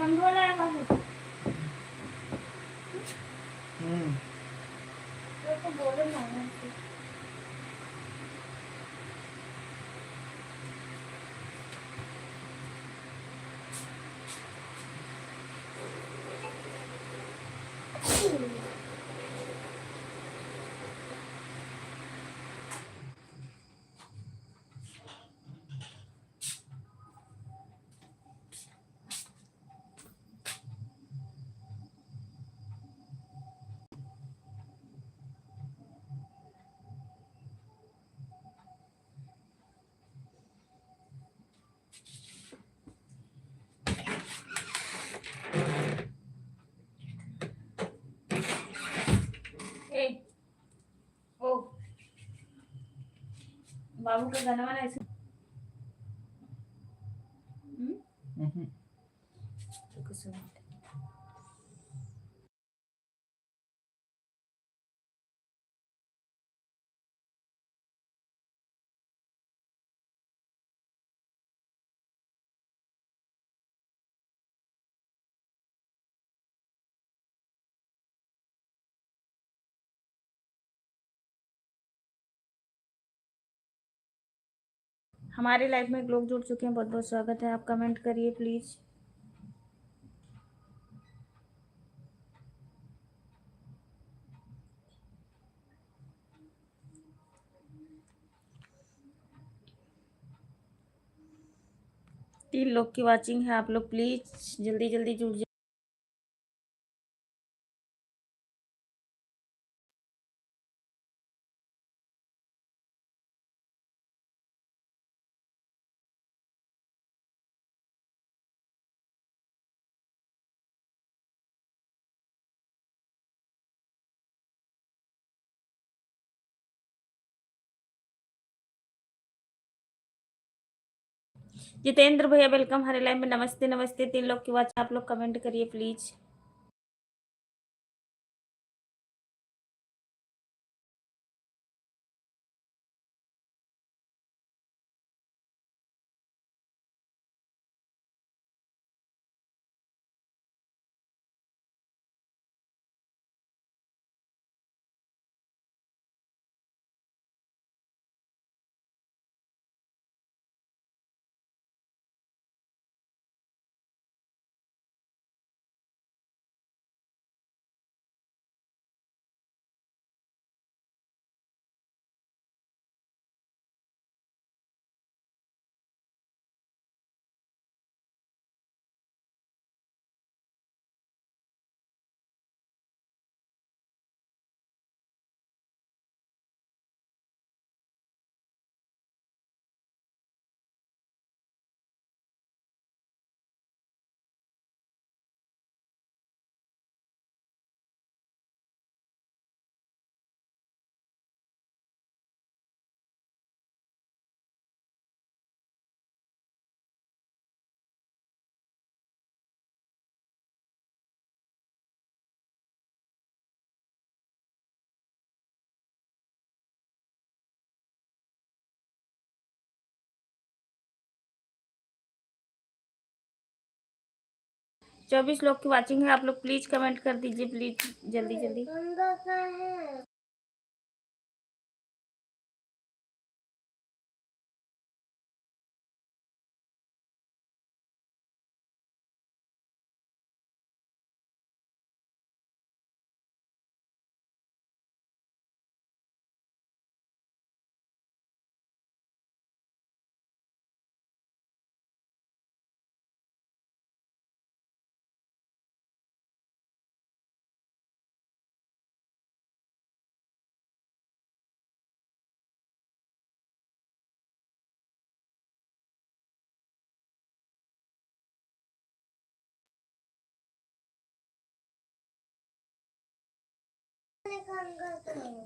तो बोले ना। ए ओ बाबू का गाना वाला ऐसे। तो सुन। हमारे लाइफ में लोग जुड़ चुके हैं, बहुत बहुत स्वागत है। आप कमेंट करिए प्लीज। तीन लोग की वाचिंग है, आप लोग प्लीज जल्दी जल्दी जुड़ जाए। जितेंद्र भैया वेलकम हमारे लाइव में। नमस्ते नमस्ते। तीन लोग की वाचिंग, आप लोग कमेंट करिए प्लीज। चौबीस लोग की वाचिंग है, आप लोग प्लीज कमेंट कर दीजिए प्लीज जल्दी जल्दी।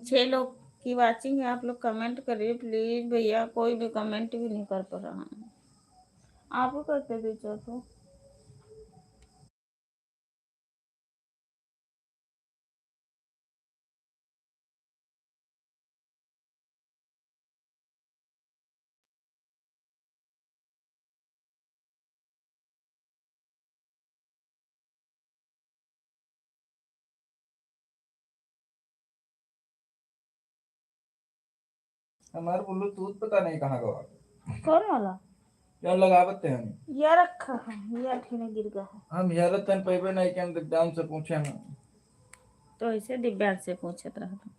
छह लोग की वाचिंग है, आप लोग कमेंट करिए प्लीज भैया। कोई भी कमेंट भी नहीं कर पा रहा है। आप करते दीजिए तो। हमारे ब्लूटूथ पता नहीं कहाँ गवा। कौन वाला क्या लगावते हम ये रखा है, ये ठीने गिर गया है। हम यार तन पैबे नहीं के हम दिव्यांग से पूछे हम। तो ऐसे दिव्यांग से पूछत रहा था।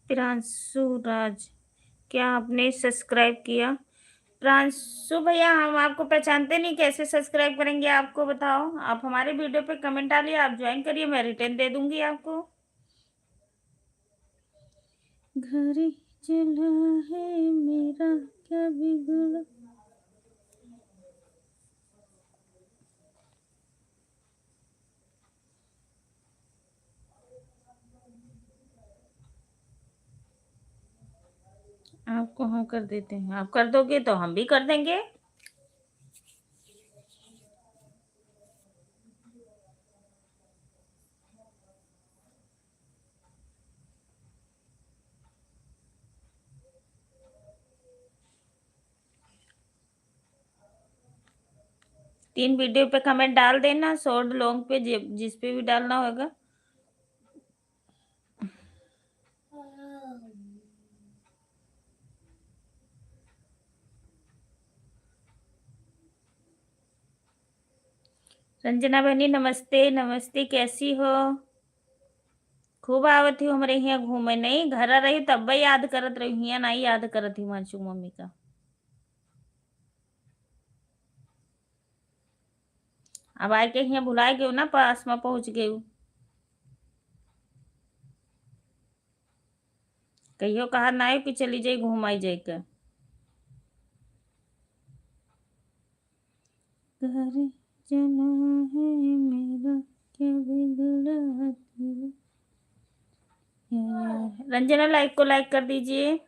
प्रांशु राज, क्या आपने सब्सक्राइब किया? प्रांशु भैया, हम आपको पहचानते नहीं, कैसे सब्सक्राइब करेंगे आपको बताओ? आप हमारे वीडियो पे कमेंट डालिए, आप ज्वाइन करिए, मैं रिटर्न दे दूंगी आपको। घर चला है मेरा क्या बिगड़ा। आपको हम कर देते हैं, आप कर दोगे तो हम भी कर देंगे। 3 वीडियो पे कमेंट डाल देना, शॉर्ट लॉन्ग पे जिस पे भी डालना होगा। रंजना बहनी नमस्ते, नमस्ते, कैसी हो? खूब आवत ही हमरे यहाँ घूमे, नहीं घर रही तब भी याद करत रही, यहाँ नहीं याद करत ही मानसू मम्मी का। अब आए के यहाँ भुलाए गए ना, पास में पहुंच गए। कहियो कहा ना आयो कि चली जाई घूम आई जाए के। घर चला है मेरा क्या बिगड़ा दिल। रंजना लाइक को लाइक कर दीजिए।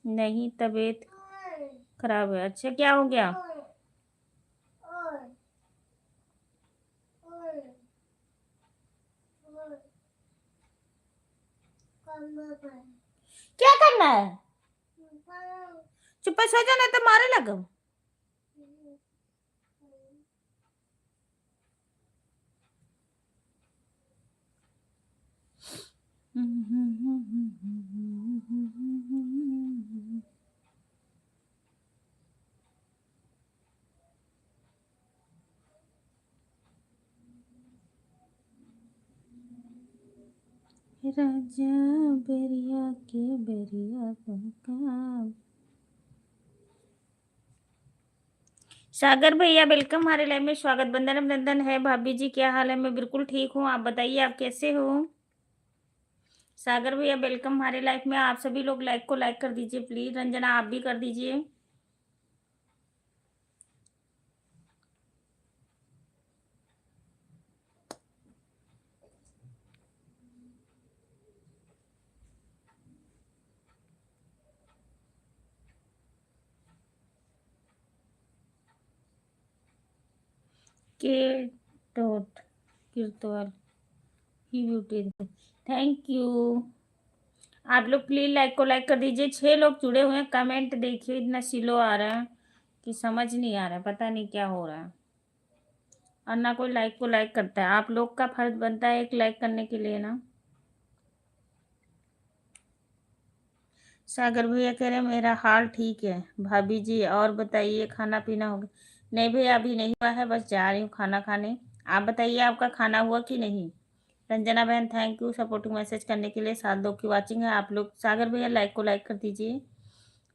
नहीं तबीयत खराब है, अच्छा क्या हो गया? क्या करना है? चुप सो जाना तो मारे लगो। राजा बेरिया के बेरिया का। सागर भैया वेलकम हमारे लाइव में, स्वागत, बंदन अभिनंदन है। भाभी जी क्या हाल है? मैं बिल्कुल ठीक हूँ, आप बताइए आप कैसे हो? सागर भैया वेलकम हमारे लाइव में। आप सभी लोग लाइक को लाइक कर दीजिए प्लीज। रंजना आप भी कर दीजिए। के डॉट किरतवाल ही ब्यूटी, थैंक यू। आप लोग प्लीज लाइक को लाइक कर दीजिए। 6 लोग जुड़े हुए हैं। कमेंट देखिए इतना स्लो आ रहा है कि समझ नहीं आ रहा है, पता नहीं क्या हो रहा है। और ना कोई लाइक को लाइक करता है। आप लोग का फर्ज बनता है एक लाइक करने के लिए ना। सागर भैया कह रहे मेरा हाल ठीक है। भाभी जी और बताइए खाना पीना हो गया? नहीं भैया अभी नहीं हुआ है, बस जा रही हूँ खाना खाने। आप बताइए आपका खाना हुआ कि नहीं? रंजना बहन थैंक यू सपोर्टिंग मैसेज करने के लिए। 7 लोग की वाचिंग है। आप लोग सागर भैया लाइक को लाइक कर दीजिए,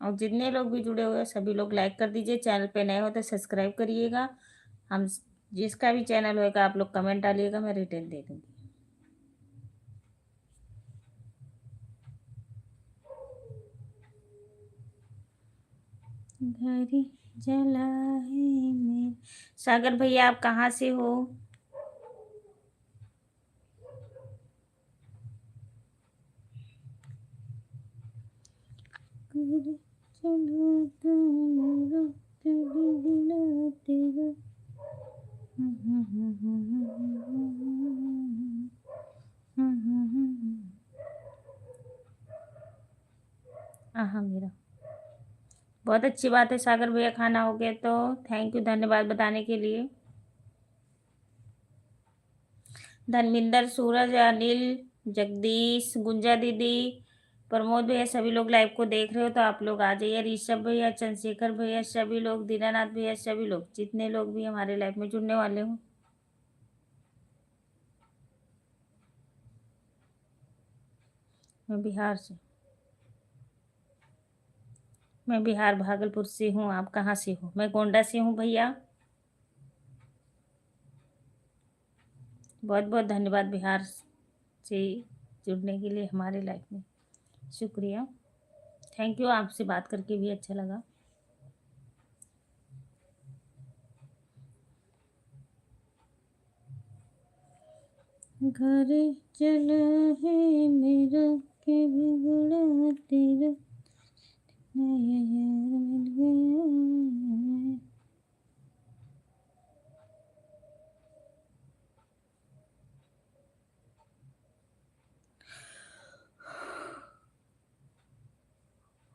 और जितने लोग भी जुड़े हुए हैं सभी लोग लाइक कर दीजिए। चैनल पे नए हो तो सब्सक्राइब करिएगा। हम जिसका भी चैनल होगा आप लोग कमेंट डालिएगा, मैं रिटेल दे दूँगी। घर जला है मेरा। सागर भैया आप कहाँ से हो? घर चला था मेरा क्या बिगड़ा तेरा। हाँ मेरा बहुत अच्छी बात है। सागर भैया खाना हो गया तो थैंक यू, धन्यवाद बताने के लिए। धर्मिंदर, सूरज, अनिल, जगदीश, गुंजा दीदी, प्रमोद भैया सभी लोग लाइव को देख रहे हो तो आप लोग आ जाइए। ऋषभ भैया, चंद्रशेखर भैया, सभी लोग, दीनानाथ भैया, सभी लोग जितने लोग भी हमारे लाइव में जुड़ने वाले हो। मैं बिहार से, मैं बिहार भागलपुर से हूँ। आप कहाँ से हो? मैं गोंडा से हूँ भैया। बहुत बहुत धन्यवाद बिहार से जुड़ने के लिए हमारे लाइफ में, शुक्रिया, थैंक यू। आपसे बात करके भी अच्छा लगा। घर चला है मेरा के बिगड़ा तेरा, नया यार मिल गया।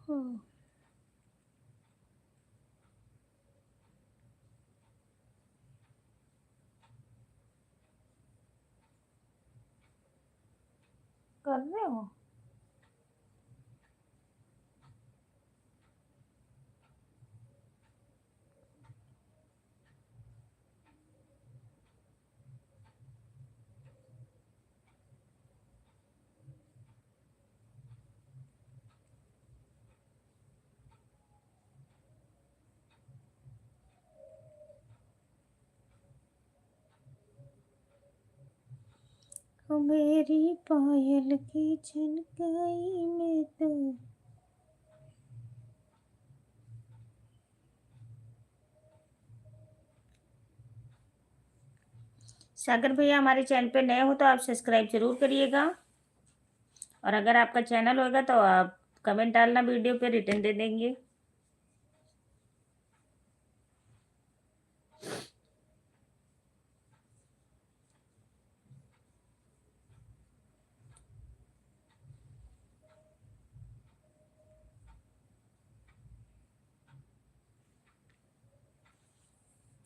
हाँ। कर रहे हो? ओ मेरी पायल की झनकाई में तो सागर भैया हमारे चैनल पे नए हो तो आप सब्सक्राइब जरूर करिएगा, और अगर आपका चैनल होगा तो आप कमेंट डालना, वीडियो पे रिटर्न दे देंगे।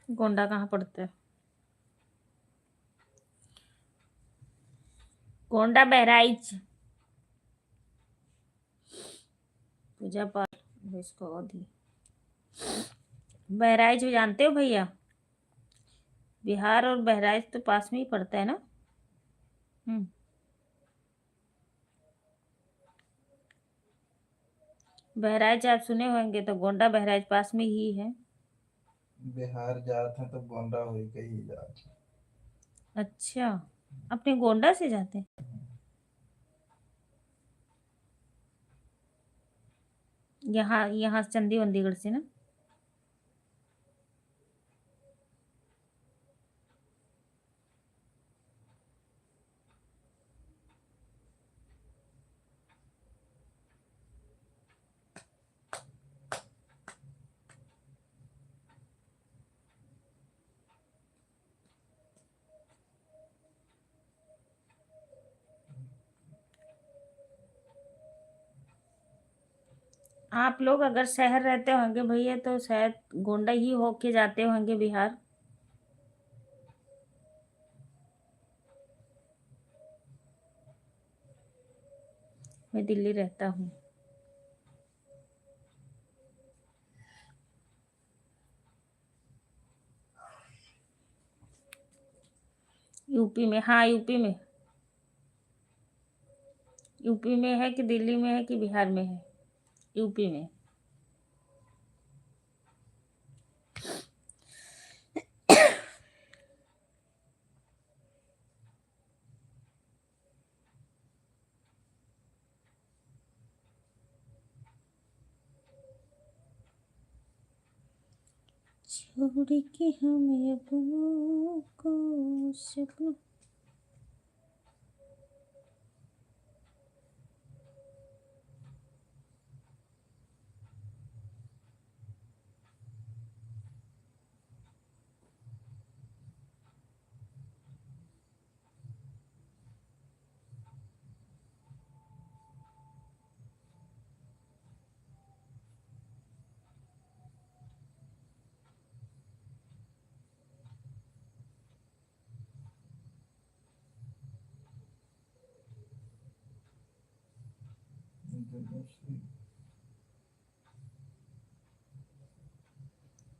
गोंडा कहाँ पड़ता है? गोंडा बहराइच। पूजा पाठ इसको अवधि बहराइच भी जानते हो भैया? बिहार और बहराइच तो पास में ही पड़ता है ना। बहराइच आप सुने होंगे, तो गोंडा बहराइच पास में ही है। बिहार जात है तो गोंडा हुई कही जात। अच्छा, अपने गोंडा से जाते हैं? यहाँ यहाँ चंदी वंदीगढ़ से ना। आप लोग अगर शहर रहते होंगे भैया तो शायद गोंडा ही होके जाते होंगे बिहार। मैं दिल्ली रहता हूँ। यूपी में, हाँ यूपी में। यूपी में है कि दिल्ली में है कि बिहार में है? यूपी में। छोड़ के हमें अपनों को सपनों।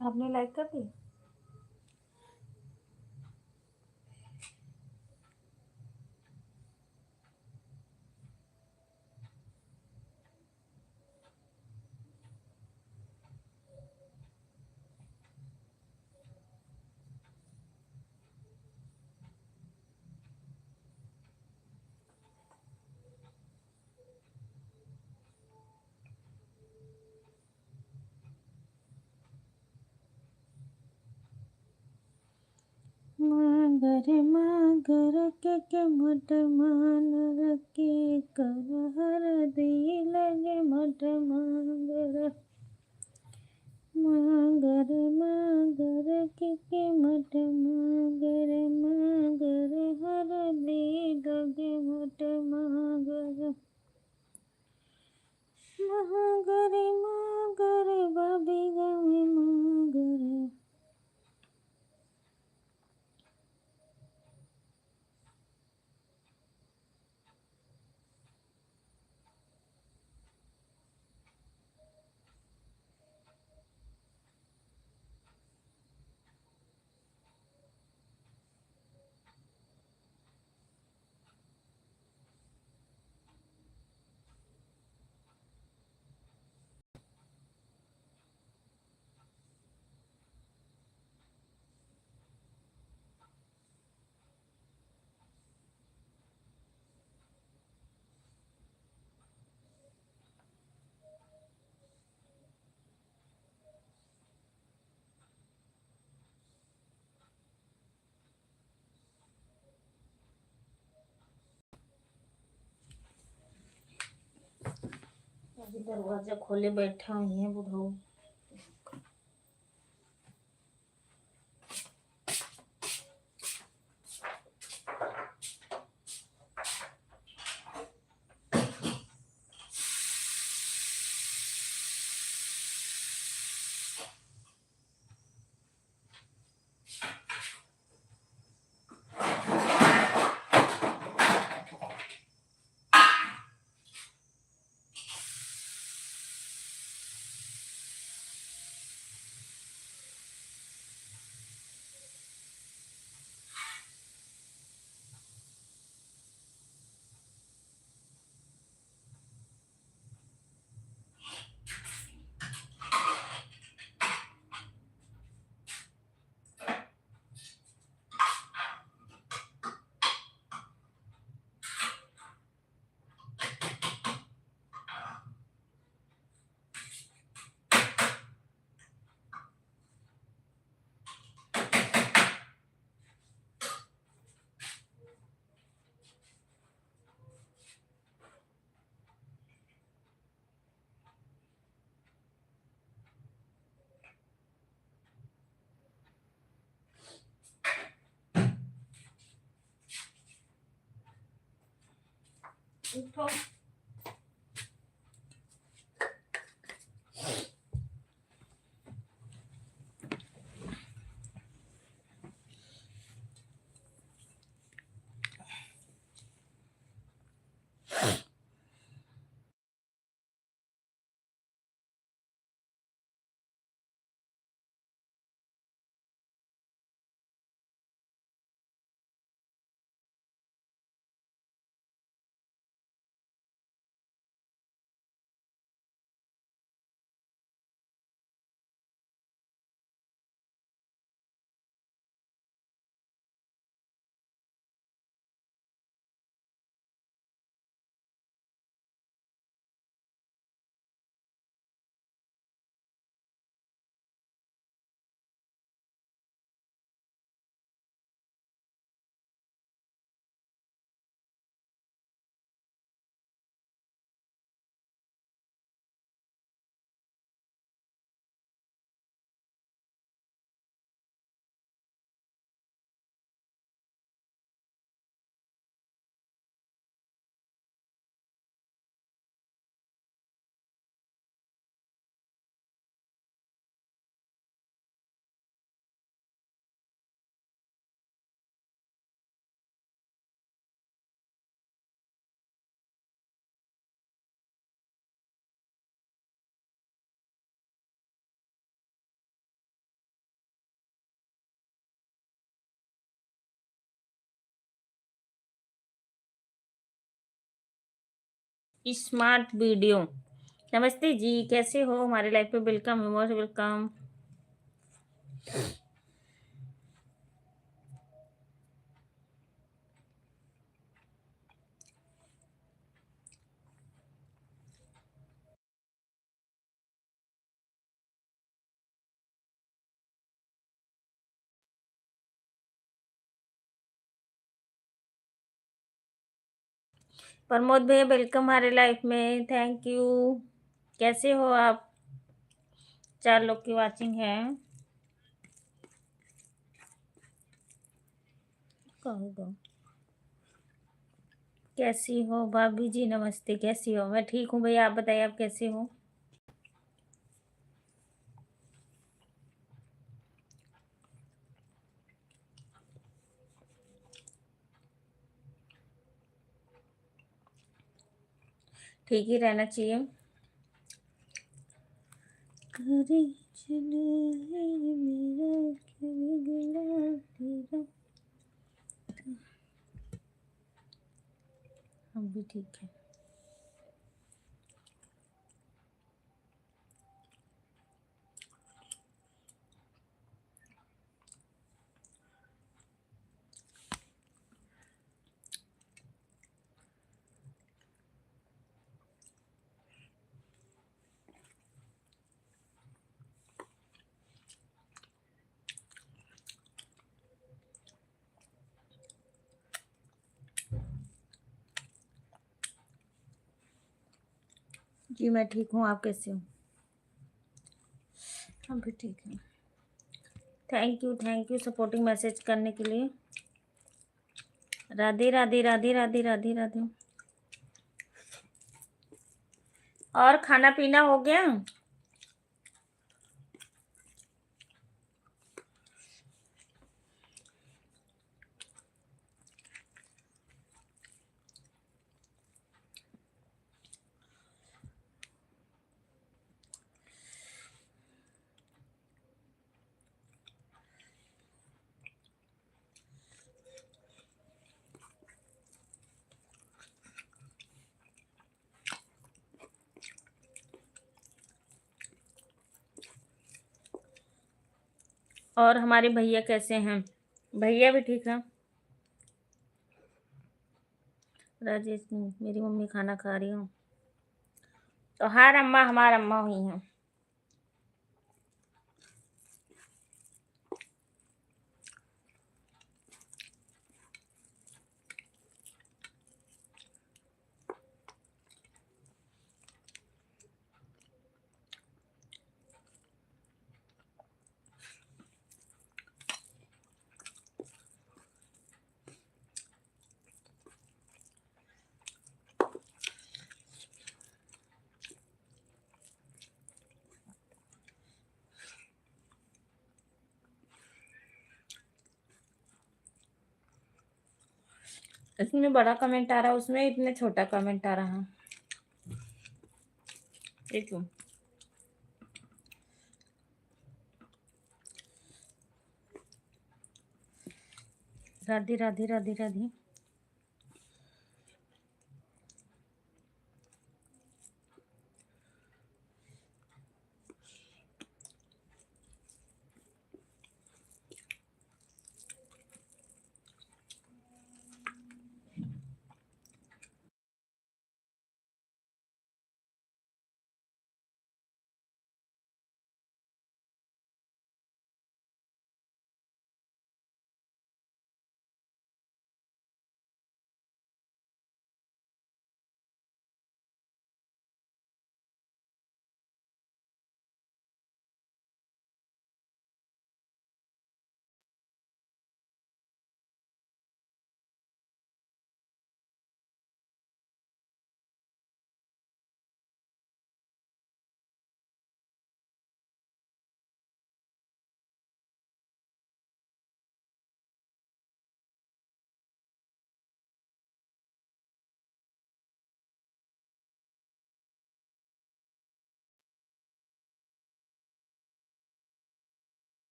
आपने लाइक कर दी? मागर के मट मान के कर हर दी लगे मट मागर। मागर के मट मागर हर दी लगे मट मागर। मागर बाबी गमे मागर। अभी दरवाजा खोले बैठा हुई है बुढ़ऊ। उठो। Smart video. नमस्ते जी, कैसे हो? हमारे लाइफ पे वेलकम, मोस्ट वेलकम। प्रमोद भैया वेलकम हमारे लाइफ में, थैंक यू। कैसे हो आप? 4 लोग की वाचिंग है। कहो दो। कैसी हो भाभी जी? नमस्ते, कैसी हो? मैं ठीक हूँ भैया, आप बताइए आप कैसे हो? ठीक ही रहना चाहिए। करे चले मेरा गिला तेरा। हम भी ठीक है। जी मैं ठीक हूँ, आप कैसे हो? हम भी ठीक हैं। थैंक यू सपोर्टिंग मैसेज करने के लिए। राधे राधे राधे राधे राधे राधे। और खाना पीना हो गया? और हमारे भैया कैसे हैं? भैया भी ठीक है। राजेश मेरी मम्मी खाना खा रही हूँ। तो हर अम्मा हमारा अम्मा हुई हैं। इसमें बड़ा कमेंट आ रहा है, उसमें इतने छोटा कमेंट आ रहा है। ये क्यों? राधे राधे राधे राधे।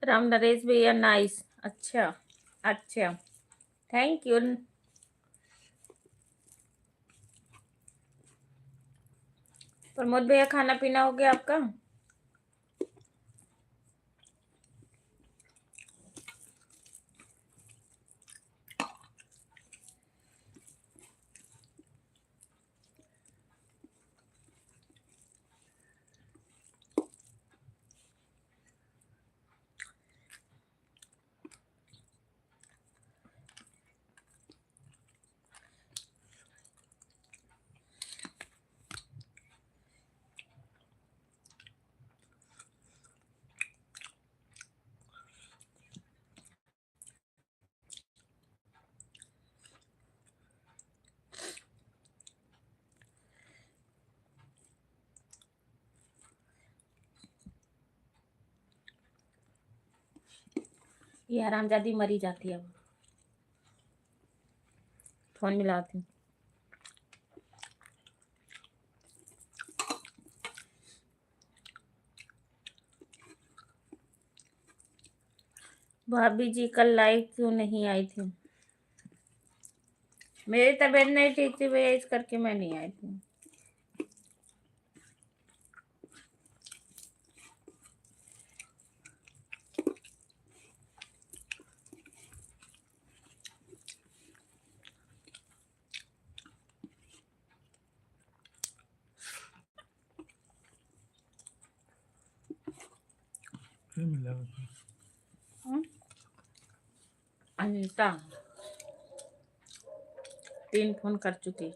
राम नरेश भैया नाइस। अच्छा अच्छा, थैंक यू। प्रमोद भैया खाना पीना हो गया आपका? ये हरामजादी मरी जाती है। अब फोन मिलाती हूँ। भाभी जी कल लाइव क्यों नहीं आई थी? मेरी तबीयत नहीं ठीक थी भैया, इस करके मैं नहीं आई थी। क्या मिला उसमें? अनीता 3 फोन कर चुकी।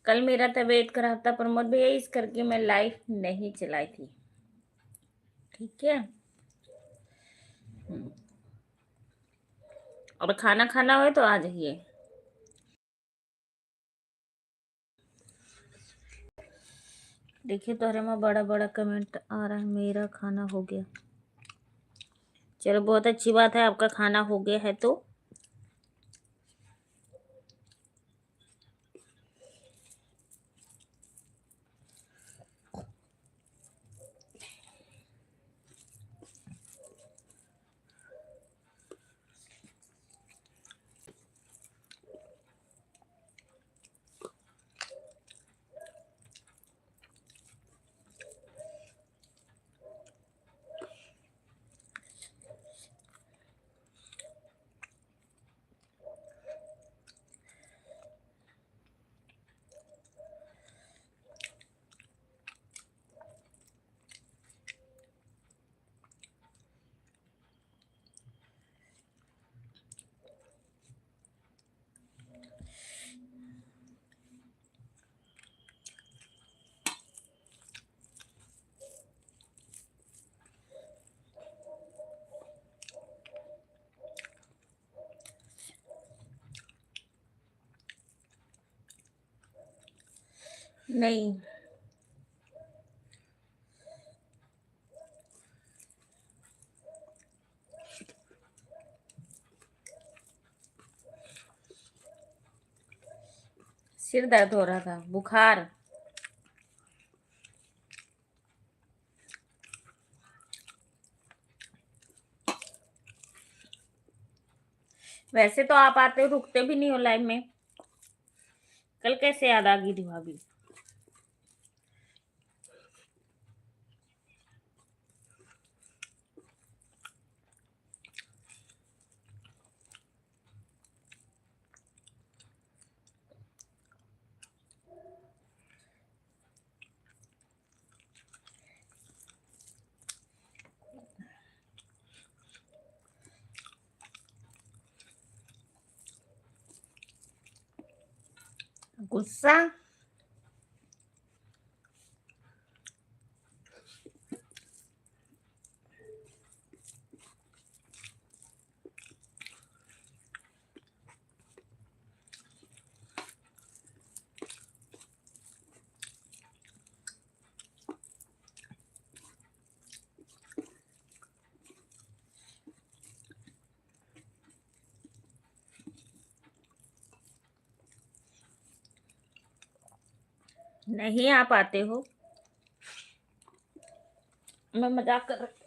कल मेरा तबीयत खराब था प्रमोद भैया, इस करके मैं लाइव नहीं चलाई थी। ठीक है। और खाना खाना हो तो आ जाइए। देखिए तोहरे में बड़ा बड़ा कमेंट आ रहा है, मेरा खाना हो गया। चलो बहुत अच्छी बात है, आपका खाना हो गया है तो नहीं। सिर दर्द हो रहा था, बुखार। वैसे तो आप आते हो, रुकते भी नहीं हो लाइव में। कल कैसे याद आ गई थी भाभी? गुस्सा। नहीं आप आते हो, मैं मजाक कर रही।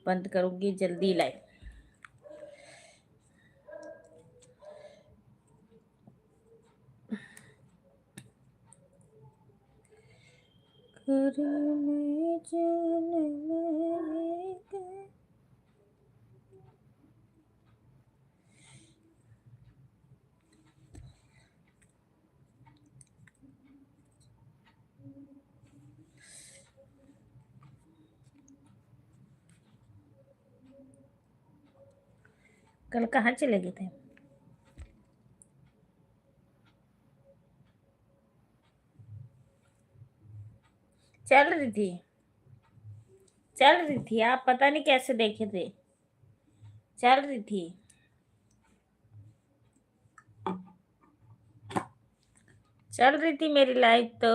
बंद करूंगी जल्दी लाइव। घर में जन्म लेके कल कहाँ चले गए थे? चल रही थी, चल रही थी, आप पता नहीं कैसे देखे थे, चल रही थी, चल रही थी मेरी लाइफ तो।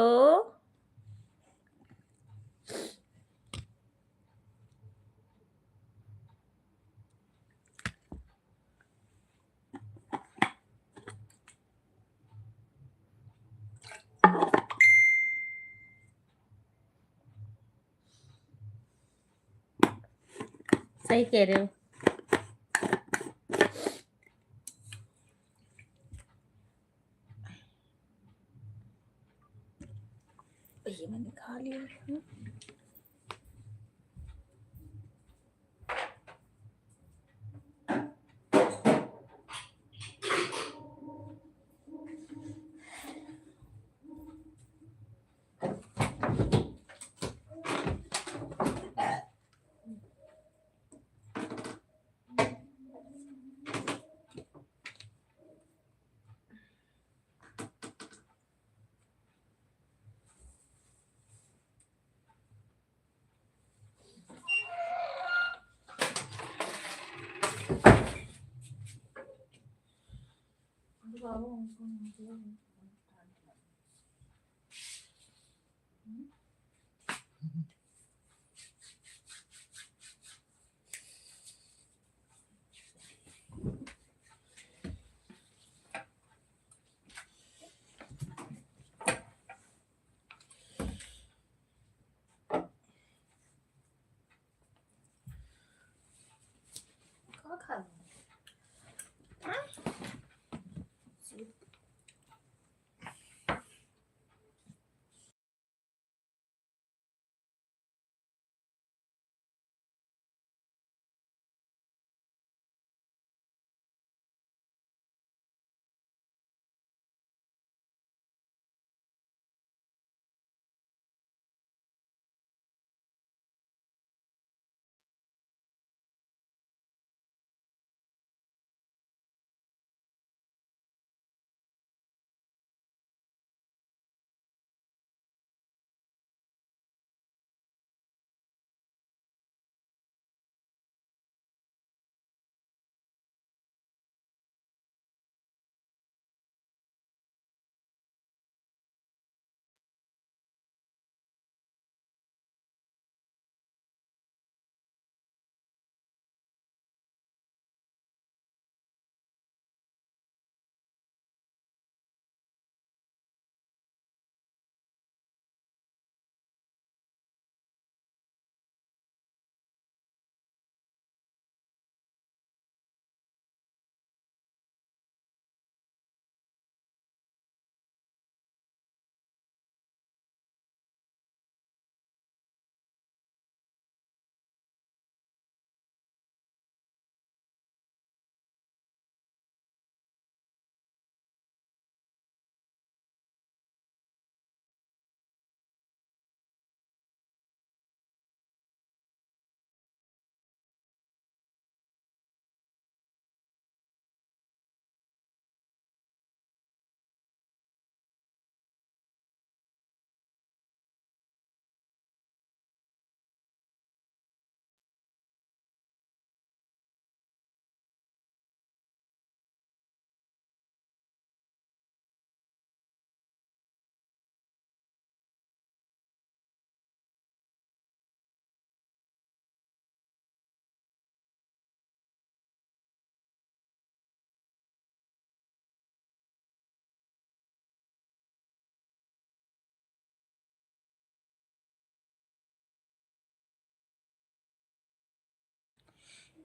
सही कह रहे हो। ये मैंने खा लिया। खा लूं।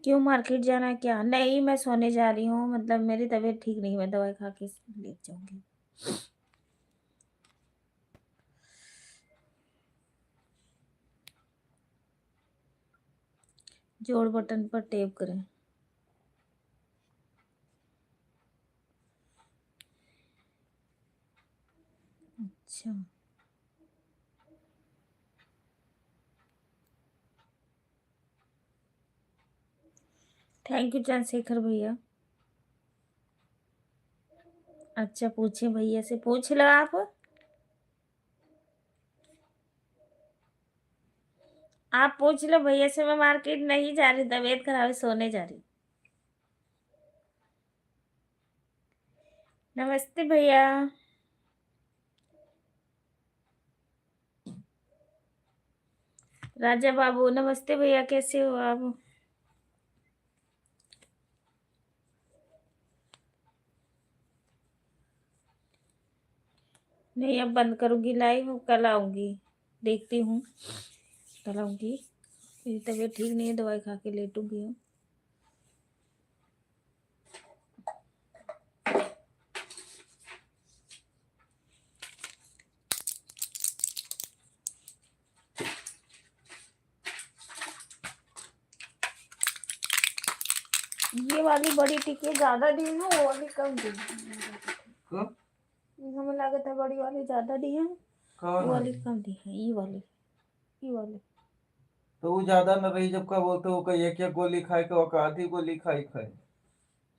क्यों मार्केट जाना है क्या? नहीं, मैं सोने जा रही हूँ, मतलब मेरी तबीयत ठीक नहीं, मैं दवाई खा के लेट जाऊँगी। जोड़ बटन पर टैप करें। अच्छा। थैंक यू चंद्रशेखर भैया। अच्छा, पूछिए भैया से, पूछ लो आप। आप पूछ लो भैया से, मैं मार्केट नहीं जा रही, तबीयत खराब है, सोने जा रही। नमस्ते भैया। राजा बाबू नमस्ते भैया, कैसे हो आप? नहीं, अब बंद करूंगी लाइव, कल आऊंगी, देखती हूँ, कल आऊंगी। मेरी तबीयत ठीक नहीं है, दवाई खा के लेटूंगी हम। ये वाली बड़ी टिकी ज्यादा दी है, वो वाली कम दी है। कब? हमें लगा था बड़ी वाली ज्यादा दी है, कौन वो वाली वाली? कम दी है, ये वाली। तो वो ज्यादा न रही, जब का बोलते हो कहीं एक एक गोली खाए के वो आधी गोली खाई खाए।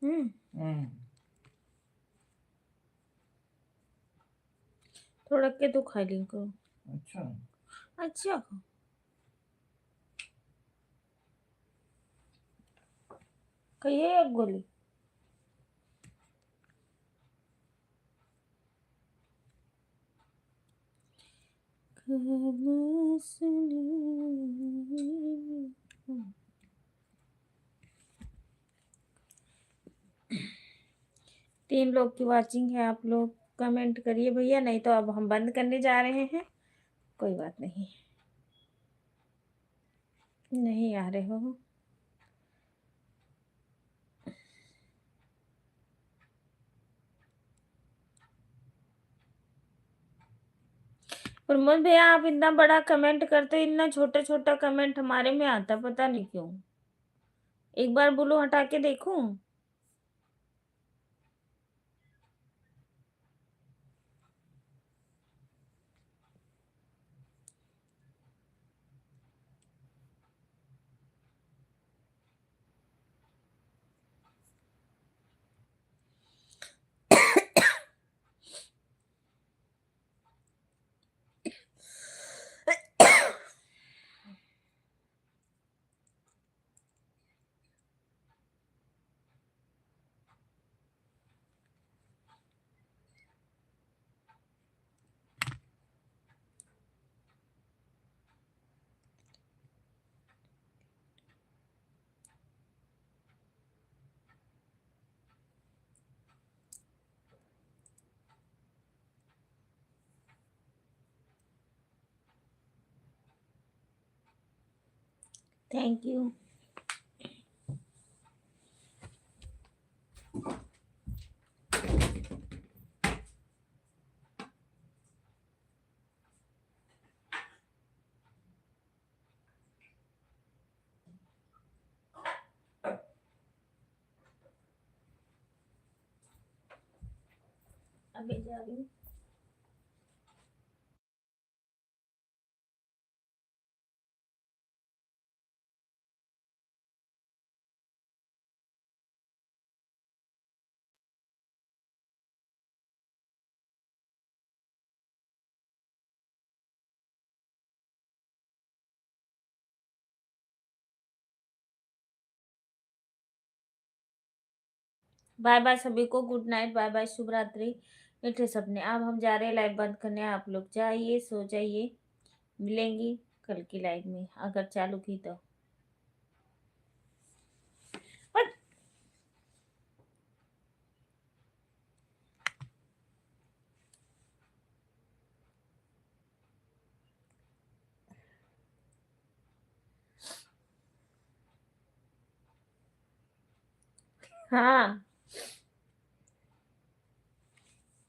हम्म। हम्म। थोड़ा के तो खा ली करो। अच्छा। अच्छा। कहिए एक गोली। तीन लोग की वाचिंग है, आप लोग कमेंट करिए भैया, नहीं तो अब हम बंद करने जा रहे हैं। कोई बात नहीं। नहीं आ रहे हो? प्रमोद भैया, आप इतना बड़ा कमेंट करते, इतना छोटा छोटा कमेंट हमारे में आता, पता नहीं क्यों। एक बार बोलो, हटा के देखूं। Thank you. अभी जा रही हूँ। बाय बाय सभी को, गुड नाइट, बाय बाय, शुभ रात्रि, मीठे सपने। अब हम जा रहे हैं लाइव बंद करने, आप लोग जाइए, सो जाइए। मिलेंगी कल की लाइव में, अगर चालू की तो। बट हाँ,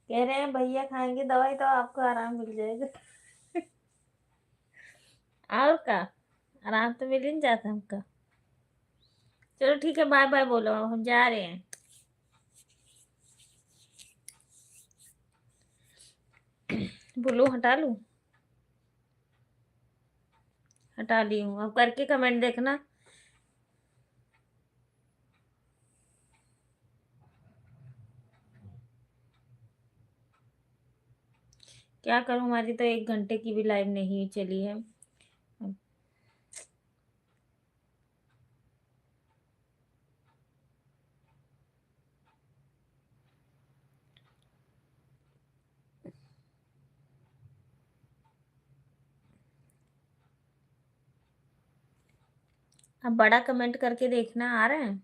कह रहे हैं भैया खाएंगे दवाई तो आपको आराम मिल जाएगा। और का, आराम तो मिल ही नहीं जाता हमका। चलो ठीक है, बाय बाय बोलो, हम जा रहे हैं। ब्लू हटा लूं? हटा ली हूँ, अब करके कमेंट देखना। क्या करूं, हमारी तो 1 घंटे की भी लाइव नहीं चली है। अब बड़ा कमेंट करके देखना, आ रहे हैं।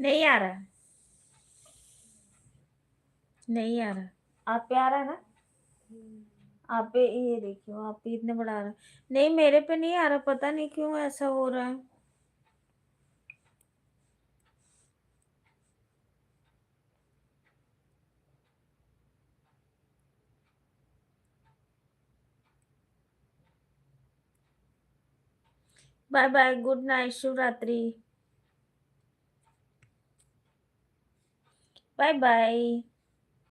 नहीं आ रहा, नहीं आ रहा। आप पे आ रहा है ना? आप पे, ये देखियो, आप पे इतने बड़ा आ रहा है। नहीं, मेरे पे नहीं आ रहा, पता नहीं क्यों ऐसा हो रहा है। बाय बाय, गुड नाइट, शुभ रात्रि। Bye bye.